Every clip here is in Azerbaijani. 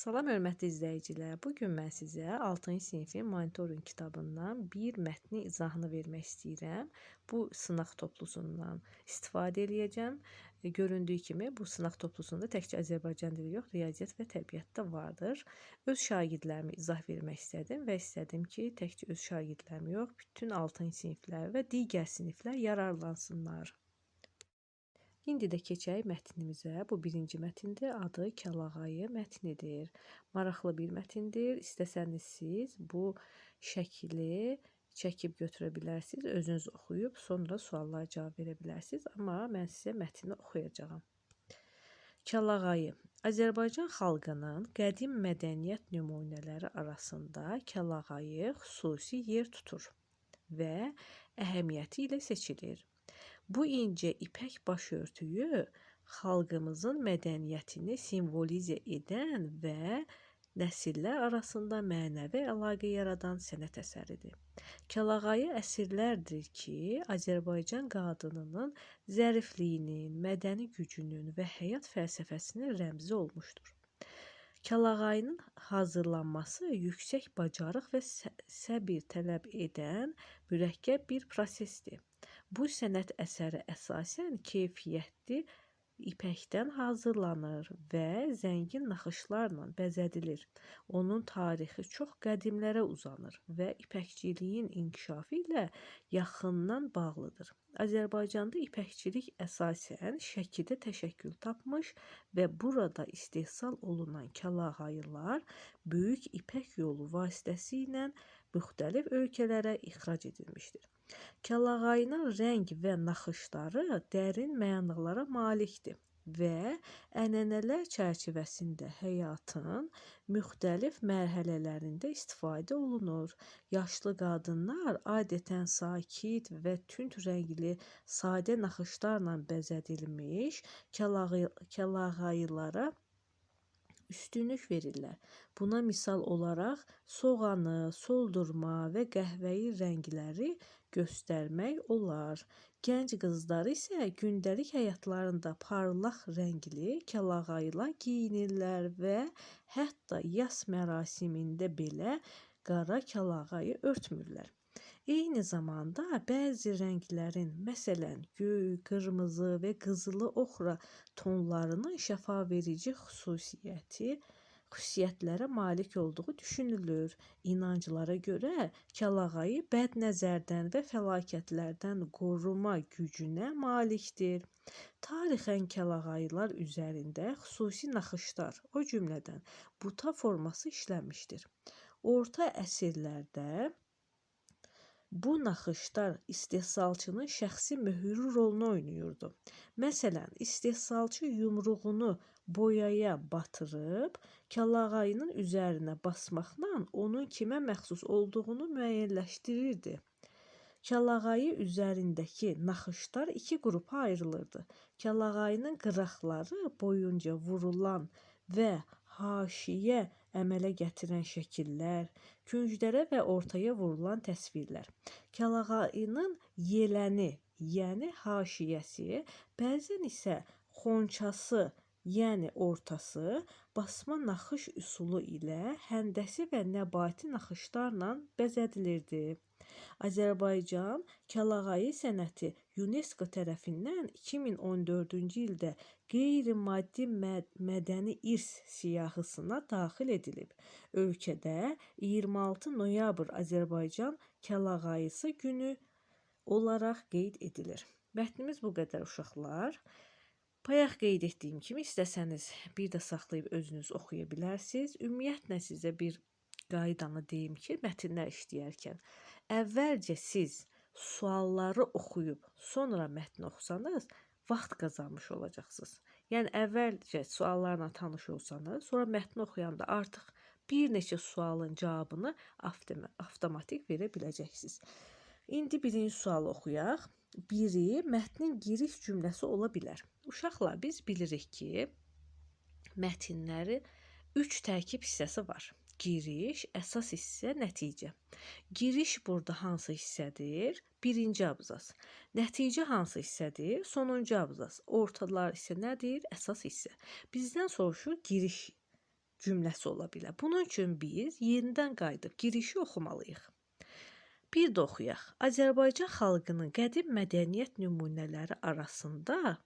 Salam hörmətli izləyicilər. Bu gün mən sizə 6-cı sinifin monitorinq kitabından bir mətnin izahını vermək istəyirəm. Bu sınaq toplusundan istifadə eləyəcəm. Göründüyü kimi bu sınaq toplusunda təkcə Azərbaycan dili yox, riyaziyyat və təbiət də vardır. Öz şagirdlərimə izah vermək istədim və istədim ki, təkcə öz şagirdlərim yox, bütün 6-cı siniflər və digər siniflər yararlansınlar. İndi də keçək mətnimizə. Bu birinci mətindir. Adı Kəlağayı mətnidir. Maraqlı bir mətindir. İstəsəniz siz bu şəkili çəkib götürə bilərsiniz. Özünüz oxuyub sonra suallara cavab verə bilərsiniz. Amma mən sizə mətni oxuyacağam. Kəlağayı. Azərbaycan xalqının qədim mədəniyyət nümunələri arasında kəlağayı xüsusi yer tutur və əhəmiyyəti ilə seçilir. Bu incə ipək başörtüyü xalqımızın mədəniyyətini simvolizə edən və nəsillər arasında mənəvi əlaqə yaradan sənət əsəridir. Kəlağayı əsrlərdir ki, Azərbaycan qadınının zərifliyinin, mədəni gücünün və həyat fəlsəfəsinin rəmzi olmuşdur. Kəlağayının hazırlanması yüksək bacarıq və səbir tələb edən mürəkkəb bir prosesdir. Bu sənət əsəri əsasən keyfiyyətli ipəkdən hazırlanır və zəngin naxışlarla bəzədilir. Onun tarixi çox qədimlərə uzanır və ipəkçiliyin inkişafı ilə yaxından bağlıdır. Azərbaycanda ipəkçilik əsasən Şəkidə təşəkkül tapmış və burada istehsal olunan kəlağayılar böyük ipək yolu vasitəsilə müxtəlif ölkələrə ixrac edilmişdir. Kəlağayının rəng və naxışları dərin mənalara malikdir və ənənələr çərçivəsində həyatın müxtəlif mərhələlərində istifadə olunur. Yaşlı qadınlar adətən sakit və tünd rəngli sadə naxışlarla bəzədilmiş kəlağayılara üstünlük verirlər. Buna misal olaraq soğanı, soldurma və qəhvəyi rəngləri göstərmək olar. Gənc qızlar isə gündəlik həyatlarında parlaq rəngli kəlağayılar geyinirlər və hətta yas mərasimində belə qara kəlağayı örtmürlər. Eyni zamanda bəzi rənglərin, məsələn, göy, qırmızı və qızılı oxra tonlarının şəfaveverici xüsusiyyətlərə malik olduğu düşünülür. İnanclara görə kəlağayı bədnəzərdən və fəlakətlərdən qoruma gücünə malikdir. Tarixən kəlağayılar üzərində xüsusi naxışlar, o cümlədən buta forması işlənmişdir. Orta əsrlərdə bu naxışlar istehsalçının şəxsi möhürü rolunu oynayırdı. Məsələn, istehsalçı yumruğunu boyaya batırıb, kəlağayının üzərinə basmaqla onun kimə məxsus olduğunu müəyyənləşdirirdi. Kəlağayı üzərindəki naxışlar iki qrupa ayrılırdı. Kəlağayının qıraqları boyunca vurulan və haşiyə əmələ gətirən şəkillər, künclərə və ortaya vurulan təsvirlər. Kəlağayının yeləni, yəni haşiyəsi, bəzən isə xonçası, yəni ortası, basma naxış üsulu ilə həndəsi və nəbati naxışlarla bəzədilirdi. Azərbaycan kəlağayı sənəti UNESCO tərəfindən 2014-cü ildə qeyri-maddi mədəni irs siyahısına daxil edilib. Ölkədə 26 noyabr Azərbaycan kəlağayısı günü olaraq qeyd edilir. Mətnimiz bu qədər uşaqlar. Bayaq qeyd etdiyim kimi istəsəniz bir də saxlayıb özünüz oxuya bilərsiniz. Ümumiyyətlə sizə bir qaydanı deyim ki, mətnlər işləyərkən əvvəlcə siz sualları oxuyub sonra mətni oxusanız vaxt qazanmış olacaqsınız. Yəni əvvəlcə suallarla tanış olsanız, sonra mətni oxuyanda artıq bir neçə sualın cavabını avtomatik verə biləcəksiniz. İndi birinci sualı oxuyaq. Biri mətnin giriş cümləsi ola bilər. Uşaqlar, biz bilirik ki, mətnləri 3 tərkib hissəsi var. Giriş, əsas hissə, nəticə. Giriş burada hansı hissədir? Birinci abzas. Nəticə hansı hissədir? Sonuncu abzas. Ortalar isə nədir? Əsas hissə. Bizdən soruşur giriş cümləsi ola bilər. Bunun üçün biz yenidən qayıdıb girişi oxumalıyıq. Bir də oxuyaq. Azərbaycan xalqının qədim mədəniyyət nümunələri arasında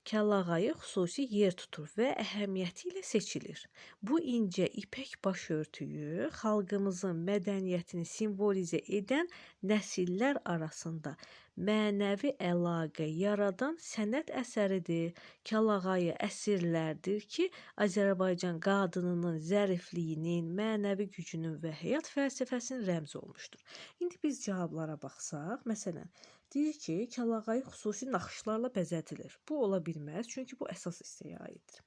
Kəlağayı xüsusi yer tutur və əhəmiyyəti ilə seçilir. Bu incə ipək başörtüyü xalqımızın mədəniyyətini simvolizə edən nəsillər arasında mənəvi əlaqə yaradan sənət əsəridir. Kəlağayı əsirlərdir ki, Azərbaycan qadınının zərifliyinin, mənəvi gücünün və həyat fəlsəfəsinin rəmzi olmuşdur. İndi biz cavablara baxsaq, məsələn, deyir ki, Kəlağayı xüsusi naxışlarla bəzədilir. Bu ola bilməz, çünki bu əsas hissəyə aiddir.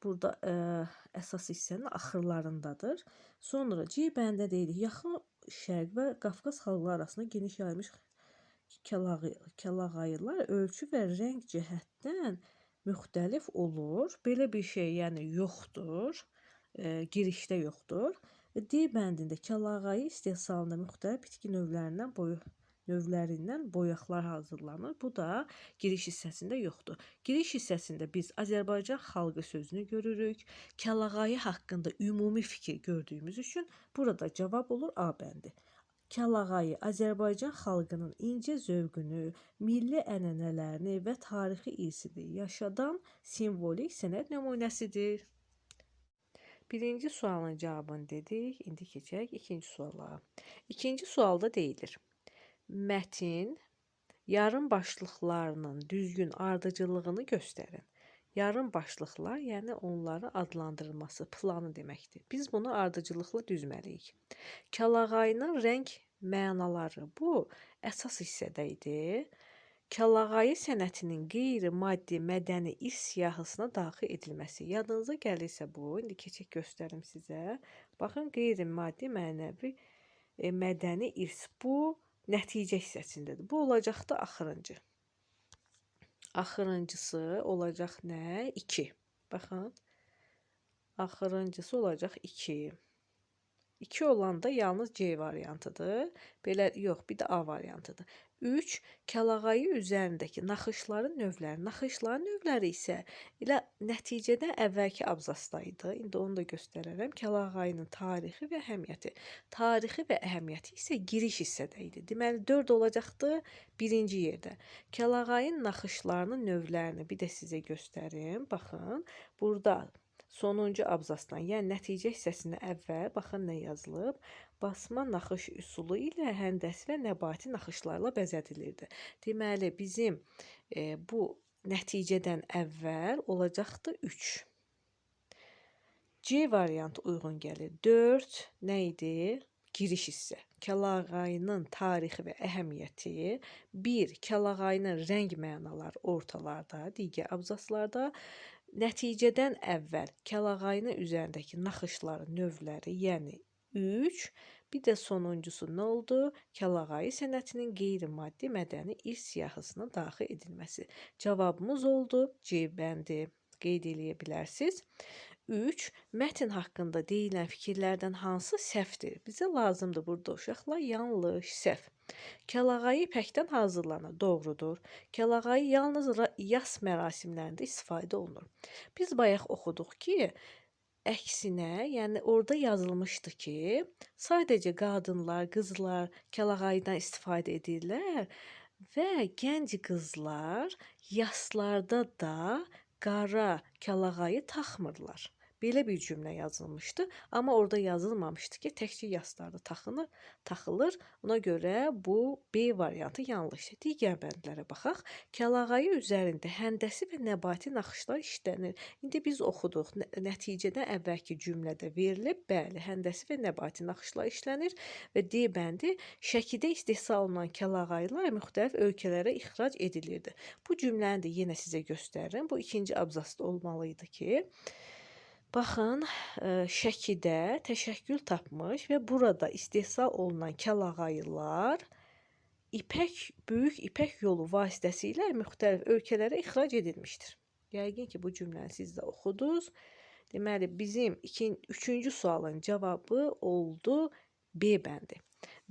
Burada əsas hissənin axırlarındadır. Sonra C bəndə deyilir, yaxın şərq və Qafqaz xalqları arasında geniş yayılmış Kəlağayılar ölçü və rəng cəhətdən müxtəlif olur. Belə bir şey yəni yoxdur, girişdə yoxdur. D bəndində Kəlağayı istehsalında müxtəlif bitki növlərindən boyaqlar hazırlanır. Bu da giriş hissəsində yoxdur. Giriş hissəsində biz Azərbaycan xalqı sözünü görürük. Kəlağayı haqqında ümumi fikir gördüyümüz üçün burada cavab olur A bəndi. Kəlağayı Azərbaycan xalqının incə zövqünü, milli ənənələrini və tarixi irsini yaşadan simvolik sənət nümunəsidir. Birinci sualın cavabını dedik. İndi keçək ikinci suala. İkinci sualda deyilir. Mətin yarım başlıqlarının düzgün ardıcıllığını göstərin. Yarım başlıqlar, yəni onların adlandırılması, planı deməkdir. Biz bunu ardıcıllıqla düzməliyik. Kəlağayının rəng mənaları bu əsas hissədə idi. Kəlağayı sənətinin qeyri-maddi mədəni irs siyahısına daxil edilməsi. Yadınıza gəlirsə bu, indi keçək göstərim sizə. Baxın, qeyri-maddi mənəvi mədəni irs bu nəticə hissəsindədir. Bu olacaq da axırıncı. Axırıncısı olacaq nə? 2. Baxın. Axırıncısı olacaq 2. 2 olanda yalnız C variantıdır. Belə yox, bir də A variantıdır. 3. Kəlağayı üzərindəki naxışların növləri. Naxışların növləri isə elə nəticədə əvvəlki abzasda idi. İndi onu da göstərərəm. Kəlağayının tarixi və əhəmiyyəti. Tarixi və əhəmiyyəti isə giriş hissədə idi. Deməli 4 olacaqdı birinci yerdə. Kəlağayın naxışlarının növlərini bir də sizə göstərim. Baxın, burada sonuncu abzasdan, yəni nəticə hissəsində əvvəl, baxın nə yazılıb. Basma naxış üsulu ilə həndəsi və nəbati naxışlarla bəzədilirdi. Deməli, bizim bu nəticədən əvvəl olacaqdı 3. C variantı uyğun gəlir. 4 nə idi? Giriş hissə. Kəlağayının tarixi və əhəmiyyəti. 1. Kəlağayının rəng mənaları ortalarda, digər abzaslarda. Nəticədən əvvəl Kəlağayının üzərindəki naxışların növləri, yəni 3. Bir də sonuncusu nə oldu? Kəlağayı sənətinin qeyri-maddi mədəni irs siyahısına daxil edilməsi. Cavabımız oldu C bəndi. Qeyd eləyə bilərsiniz. 3. Mətn haqqında deyilən fikirlərdən hansı səhvdir? Bizə lazımdır burada uşaqlar yanlış, səhv. Kəlağayı ipəkdən hazırlanır, doğrudur. Kəlağayı yalnız yas mərasimlərində istifadə olunur. Biz bayaq oxuduq ki, əksinə, yəni orada yazılmışdı ki, sadəcə qadınlar, qızlar kəlağayıdan istifadə edirlər və gənc qızlar yaslarda da qara kəlağayı taxmırlar. Belə bir cümlə yazılmışdı, amma orada yazılmamışdı ki, təkcə yaslarda taxılır. Ona görə bu B variantı yanlışdır. Digər bəndlərə baxaq. Kəlağayı üzərində həndəsi və nəbati naxışlar işlənir. İndi biz oxuduq. Nəticədə əvvəlki cümlədə verilib, bəli, həndəsi və nəbati naxışlar işlənir və D bəndi Şəkidə istehsal olunan kəlağayılar müxtəlif ölkələrə ixrac edilirdi. Bu cümləni də yenə sizə göstərirəm. Bu ikinci abzasda olmalıydı ki, baxın, Şəkidə təşəkkül tapmış və burada istehsal olunan kəlağayılar böyük ipək yolu vasitəsilə müxtəlif ölkələrə ixrac edilmişdir. Yəqin ki, bu cümləni siz də oxudunuz. Deməli, bizim üçüncü sualın cavabı oldu B bəndi.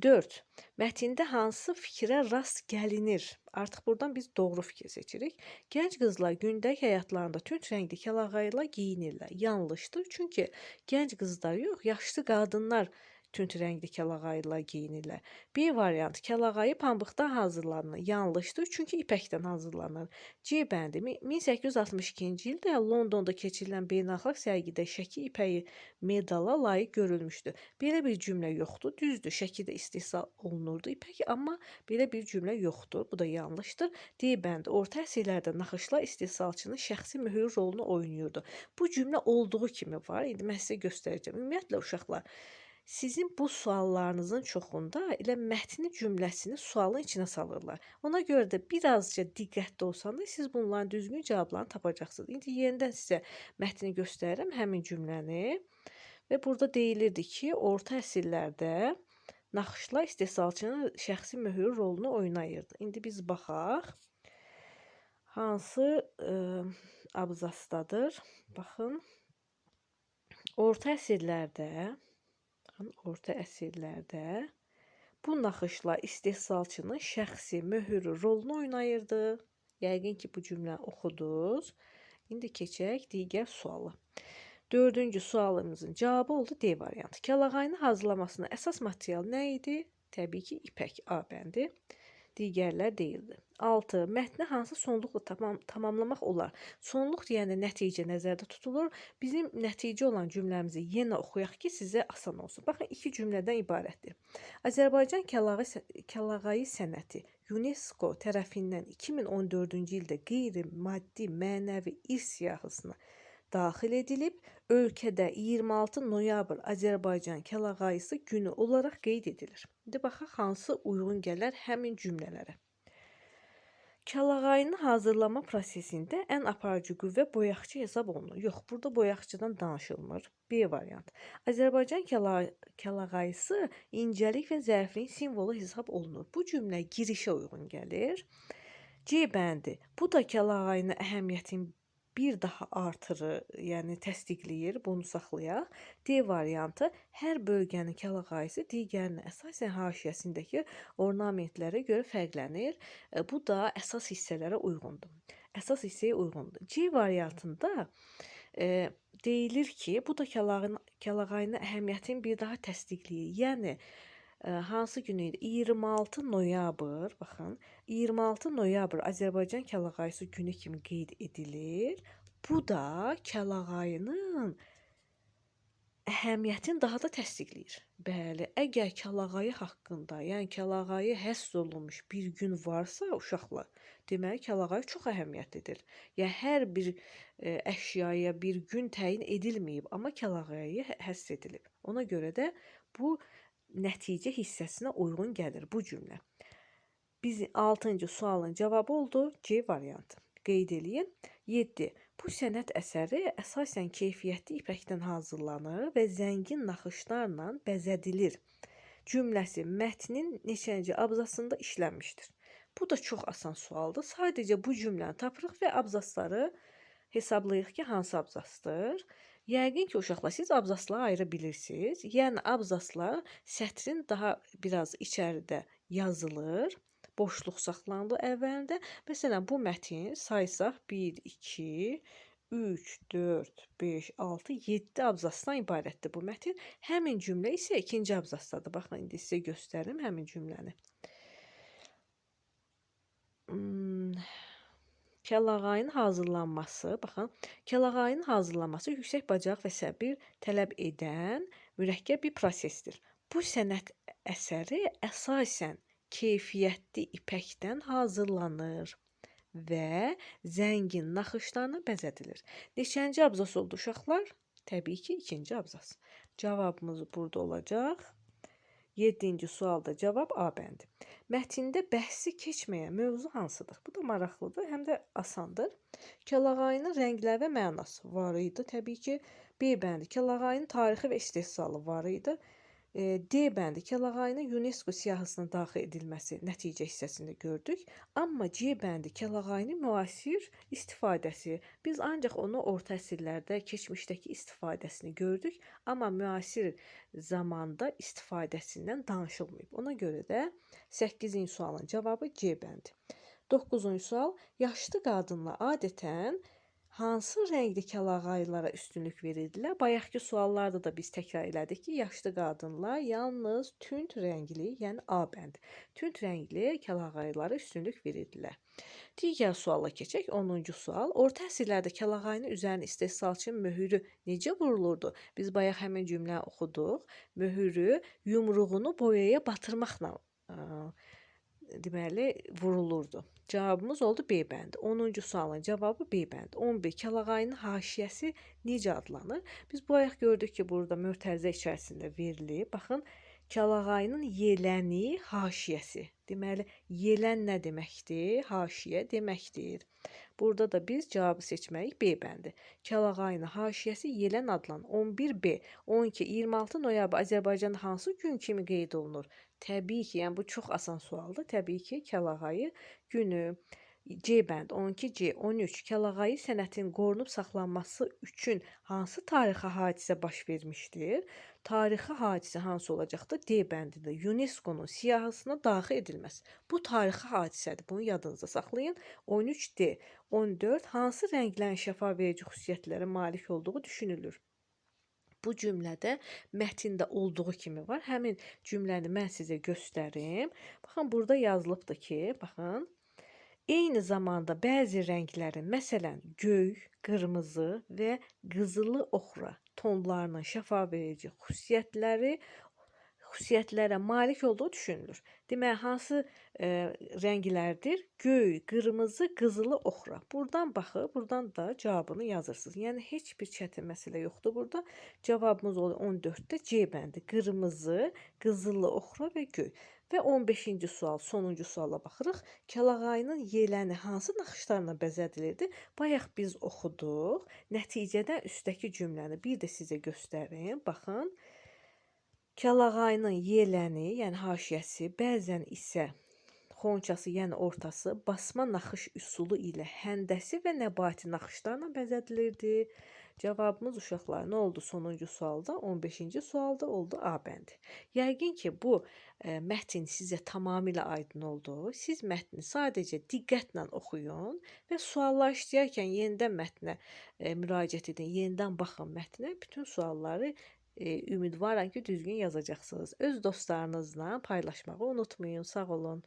4. Mətndə hansı fikrə rast gəlinir? Artıq buradan biz doğru fikir seçirik. Gənc qızlar gündəlik həyatlarında tünd rəngli kəlağayılar geyinirlər. Yanlışdır. Çünki gənc qızlar yox, yaşlı qadınlar tünd rəngli kəlağayılar geyinirlər. B variantı kəlağayı pambıqdan hazırlanır. Yanlışdır. Çünki ipəkdən hazırlanır. C bəndi 1862-ci ildə Londonda keçirilən beynəlxalq sərgidə şəki ipəyi medala layiq görülmüşdür. Belə bir cümlə yoxdur. Düzdür, şəkidə istehsal olunurdu ipək, amma belə bir cümlə yoxdur. Bu da yanlışdır. D bəndi orta əsrlərdə naxışlar istehsalçının şəxsi mühür rolunu oynayırdı. Bu cümlə olduğu kimi var. İndi mən sizə göstərəcəm. Ümumiyyətlə uşaqlar, sizin bu suallarınızın çoxunda elə mətni cümləsini sualın içinə salırlar. Ona görə də birazca diqqətli olsanız siz bunların düzgün cavablarını tapacaqsınız. İndi yenidən sizə mətni göstərirəm, həmin cümləni. Və burada deyilirdi ki, orta əsrlərdə naxışlar istehsalçının şəxsi mühür rolunu oynayırdı. İndi biz baxaq. Hansı abzasdadır? Baxın. Orta əsrlərdə bu naxışlar istehsalçının şəxsi mühürü rolunu oynayırdı. Yəqin ki, bu cümləni oxudunuz. İndi keçək digər suala. 4-cü sualımızın cavabı oldu D variantı. Kəlağayını hazırlamasına əsas material nə idi? Təbii ki, ipək. A bəndi. Digərlər deyildi. 6. Mətni hansı sonluqla tamamlamaq olar? Sonluq deyəndə nəticə nəzərdə tutulur. Bizim nəticə olan cümləmizi yenə oxuyaq ki, sizə asan olsun. Baxın, 2 cümlədən ibarətdir. Azərbaycan kəlağayı sənəti UNESCO tərəfindən 2014-cü ildə qeyri-maddi mənəvi irs siyahısına daxil edilib, ölkədə 26 noyabr Azərbaycan kəlağayısı günü olaraq qeyd edilir. İndi baxaq, hansı uyğun gələr həmin cümlələrə. Kəlağayını hazırlama prosesində ən aparıcı qüvvə boyaqçı hesab olunur. Yox, burada boyaqçıdan danışılmır. B variantı. Azərbaycan kəlağayısı incəlik və zərifliyin simvolu hesab olunur. Bu cümlə girişə uyğun gəlir. C bəndi. Bu da kəlağayının əhəmiyyətini bir daha artırır, yəni təsdiqləyir, bunu saxlayaq. D variantı, hər bölgənin kəlağayısı digərinə əsasən haşiyəsindəki ornamentlərə görə fərqlənir. Bu da əsas hissələrə uyğundur. Əsas hissəyə uyğundur. C variantında deyilir ki, bu da kəlağayının əhəmiyyətini bir daha təsdiqləyir. Yəni, hansı gün idi? 26 noyabr, baxın, 26 noyabr Azərbaycan kəlağayısı günü kimi qeyd edilir. Bu da kəlağayının əhəmiyyətini daha da təsdiqləyir. Bəli, əgər kəlağayı haqqında, yəni kəlağayı həsr olunmuş bir gün varsa uşaqlar, deməli kəlağayı çox əhəmiyyətlidir. Yəni hər bir əşyaya bir gün təyin edilməyib, amma kəlağayı həsr edilib. Ona görə də bu nəticə hissəsinə uyğun gəlir bu cümlə. Bizim 6-cı sualın cavabı oldu C variantı. Qeyd eləyin. 7. Bu sənət əsəri əsasən keyfiyyətli ipəkdən hazırlanır və zəngin naxışlarla bəzədilir. Cümləsi mətnin neçənci abzasında işlənmişdir. Bu da çox asan sualdır. Sadəcə bu cümləni tapırıq və abzasları hesablayıq ki, hansı abzasdır. Yəqin ki, uşaqlar, siz abzasları ayıra bilirsiniz. Yəni, abzaslar sətrin daha biraz içəridə yazılır. Boşluq saxlanılır əvvəlində. Məsələn, bu mətin saysaq 1, 2, 3, 4, 5, 6, 7 abzasdan ibarətdir bu mətin. Həmin cümlə isə ikinci abzasdadır. Baxın, indi sizə göstərim həmin cümləni. Kəlağayının hazırlanması, baxın, kəlağayının hazırlanması yüksək bacarıq və səbir tələb edən mürəkkəb bir prosesdir. Bu sənət əsəri əsasən keyfiyyətli ipəkdən hazırlanır və zəngin naxışlarla bəzədilir. Neçənci abzas oldu uşaqlar? Təbii ki, ikinci abzas. Cavabımız burada olacaq. 7-ci sualda cavab A bəndi. Mətndə bəhsi keçməyən mövzu hansıdır? Bu da maraqlıdır, həm də asandır. Kəlağayının rəngləri və mənası var idi. Təbii ki, B bəndi. Kəlağayının tarixi və istehsalı var idi. D bəndi kəlağayının UNESCO siyahısına daxil edilməsi nəticə hissəsində gördük. Amma C bəndi kəlağayının müasir istifadəsi. Biz ancaq onu orta əsrlərdə, keçmişdəki istifadəsini gördük, amma müasir zamanda istifadəsindən danışılmayıb. Ona görə də 8-ci sualın cavabı C bəndi. 9-cu sual. Yaşlı qadınlar adətən hansı rəngli kəlağayılara üstünlük verirdilər? Bayaqki suallarda da biz təkrar elədik ki, yaşlı qadınlar yalnız tünd rəngli, yəni A bəndi, tünd rəngli kəlağayılara üstünlük verirdilər. Digər suala keçək. 10-cu sual. Orta əsrlərdə kəlağayının üzərinə istehsalçı möhürü necə vurulurdu? Biz bayaq həmin cümləni oxuduq. Möhürü yumruğunu boyaya batırmaqla deməli vurulurdu. Cavabımız oldu B bəndi. 10-cu sualın cavabı B bəndi. 11. Kəlağayının haşiyəsi necə adlanır? Biz bayaq gördük ki, burada mötərizə içərisində verilib. Baxın, kəlağayının yeləni, haşiyəsi. Deməli, yelən nə deməkdir? Haşiyə deməkdir. Burada da biz cavabı seçməliyik B bəndi. Kəlağayının haşiyəsi yelən adlanır. 11B. 12. 26 noyabr Azərbaycanda hansı gün kimi qeyd olunur? Təbii ki, yəni bu çox asan sualdır. Təbii ki, kəlağayı günü. C bənd 12C 13 kəlağayı sənətinin qorunub saxlanması üçün hansı tarixi hadisə baş vermişdir? Tarixi hadisə hansı olacaqdır? D bəndində UNESCO-nun siyahısına daxil edilməsi. Bu tarixi hadisədir. Bunu yadınızda saxlayın. 13D 14 hansı rənglərin şəfaveverici xüsusiyyətlərə malik olduğu düşünülür? Bu cümlədə mətndə olduğu kimi var. Həmin cümləni mən sizə göstərim. Baxın, burada yazılıbdır ki, baxın, eyni zamanda bəzi rənglərin, məsələn, göy, qırmızı və qızılı oxra tonlarının şəfaveverici xüsusiyyətlərə malik olduğu düşünülür. Demək, hansı rənglərdir? Göy, qırmızı, qızılı oxra. Buradan baxıb, buradan da cavabını yazırsınız. Yəni, heç bir çətin məsələ yoxdur burada. Cavabımız olur 14-də C bəndi. Qırmızı, qızılı oxra və göy. Və 15-ci sual, sonuncu suala baxırıq. Kəlağayının yeləni hansı naxışlarla bəzədilirdi? Bayaq biz oxuduq. Nəticədə üstdəki cümləni bir də sizə göstərim. Baxın. Kəlağayının yeləni, yəni haşiyəsi, bəzən isə xonçası, yəni ortası, basma naxış üsulu ilə həndəsi və nəbati naxışlarla bəzədilirdi. Cavabımız uşaqlar nə oldu sonuncu sualda? 15-ci sualda oldu A bəndi. Yəqin ki, bu mətn sizə tamamilə aydın oldu. Siz mətni sadəcə diqqətlə oxuyun və suallar işləyərkən yenidən mətnə müraciət edin, yenidən baxın mətnə. Bütün sualları ümidvaram ki, düzgün yazacaqsınız. Öz dostlarınızla paylaşmağı unutmayın. Sağ olun.